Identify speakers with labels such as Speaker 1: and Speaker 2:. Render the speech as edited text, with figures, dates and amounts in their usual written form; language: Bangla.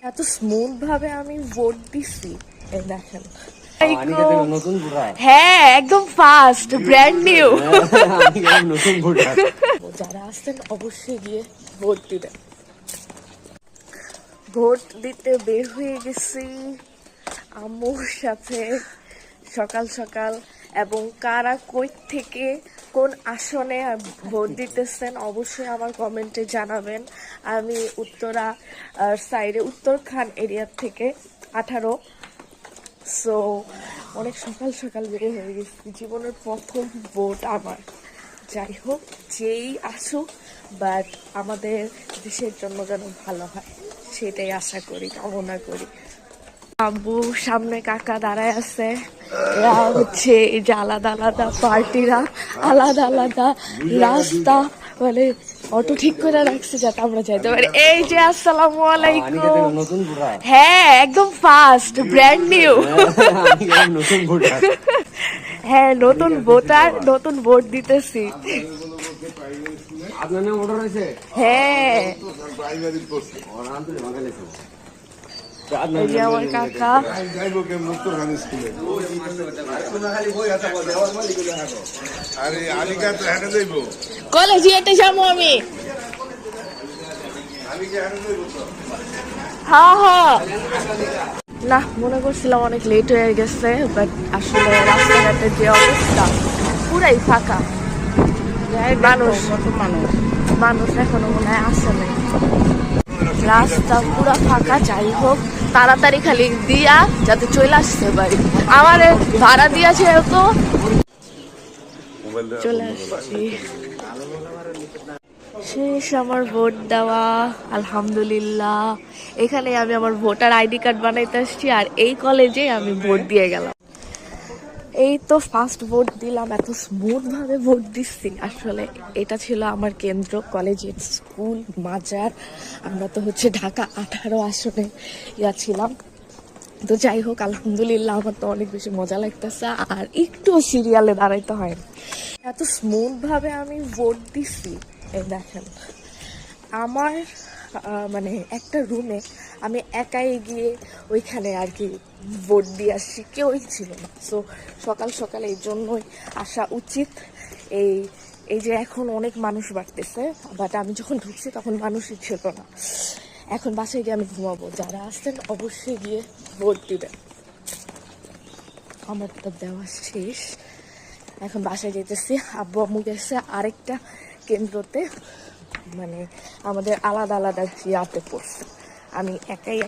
Speaker 1: এত স্মুথ ভাবে আমি ভোট দিছি, এই দেখেন। হ্যাঁ, একদম ফাস্ট, ব্র্যান্ড নিউ। যারা আসছেন অবশ্যই গিয়ে ভোট দিবেন। ভোট দিতে বের হয়ে গেছি আম্মুর সাথে সকাল সকাল, এবং কারা কই থেকে কোন আসনে ভোট দিতেছেন অবশ্যই আমার কমেন্টে জানাবেন। আমি উত্তরা সাইডে উত্তরখান এরিয়া থেকে 18। সো অনেক সকাল সকাল বের হয়ে গেছি, জীবনের প্রথম ভোট আমার। যাই হোক, যেই আসুক, বাট আমাদের দেশের জন্য যেন ভালো হয় সেটাই আশা করি, কামনা করি। আব্বু সামনে, কাকা দাঁড়ায় আছে। এরা হচ্ছে এই যে আলাদা আলাদা পার্টিরা, আলাদা আলাদা রাস্তা, মানে অটো ঠিক করে রাখছে যাতে আমরা যাইতে পারি। এই যে আসসালামু আলাইকুম। হ্যাঁ, একদম ফাস্ট, ব্র্যান্ড নিউ। হ্যাঁ, নতুন ভোটার, নতুন ভোট দিতেছি। হ্যাঁ, এই যে আমার কাকা। কলেজে এতে যাবো আমি। হ্যাঁ হ্যাঁ, না মনে করছিলাম অনেক লেট হয়ে গেছে, বাট আসলে রাস্তাঘাটের যে অবস্থা পুরাই ফাঁকা। মানুষ এখনো মনে হয় আসে নাই, রাস্তা পুরা ফাঁকা। যাই হোক, তাড়াতাড়ি খালি দিয়া যাতে চলে আসতে পারি। আমার ভাড়া দিয়েছে তো চলে আসছি। শেষ আমার ভোট দেওয়া, আলহামদুলিল্লাহ। এখানে আমি আমার ভোটার আইডি কার্ড বানাইতে আসছি, আর এই কলেজে আমি ভোট দিয়ে গেলাম। এই তো ফার্স্ট ভোট দিলাম, এত স্মুথ ভাবে ভোট দিচ্ছি। আসলে এটা ছিল আমার কেন্দ্র, কলেজের স্কুল মাজার। আমরা তো হচ্ছে ঢাকা 18 আসনে ছিলাম। তো যাই হোক, আলহামদুলিল্লাহ, আমার তো অনেক বেশি মজা লাগতেছে, আর একটু সিরিয়ালে দাঁড়াইতে হয়। এত স্মুথ ভাবে আমি ভোট দিচ্ছি, এই দেখেন। আমার মানে একটা রুমে আমি একাই গিয়ে ওইখানে আর কি ভোট দিয়ে আসছি, কেউই ছিল না। সো সকাল সকাল এই জন্যই আসা উচিত। এই যে এখন অনেক মানুষ বাড়তেছে, বাট আমি যখন ঢুকছি তখন মানুষই ছিল না। এখন বাসায় গিয়ে আমি ঘুমাবো। যারা আসছেন অবশ্যই গিয়ে ভোট দিবেন। আমার তো দেওয়া শেষ, এখন বাসায় যেতেছি। আব্বু আম্মু গেছে আরেকটা কেন্দ্রতে, মানে আমাদের আলাদা আলাদা ইয়াতে পড়ছে, আমি একাই।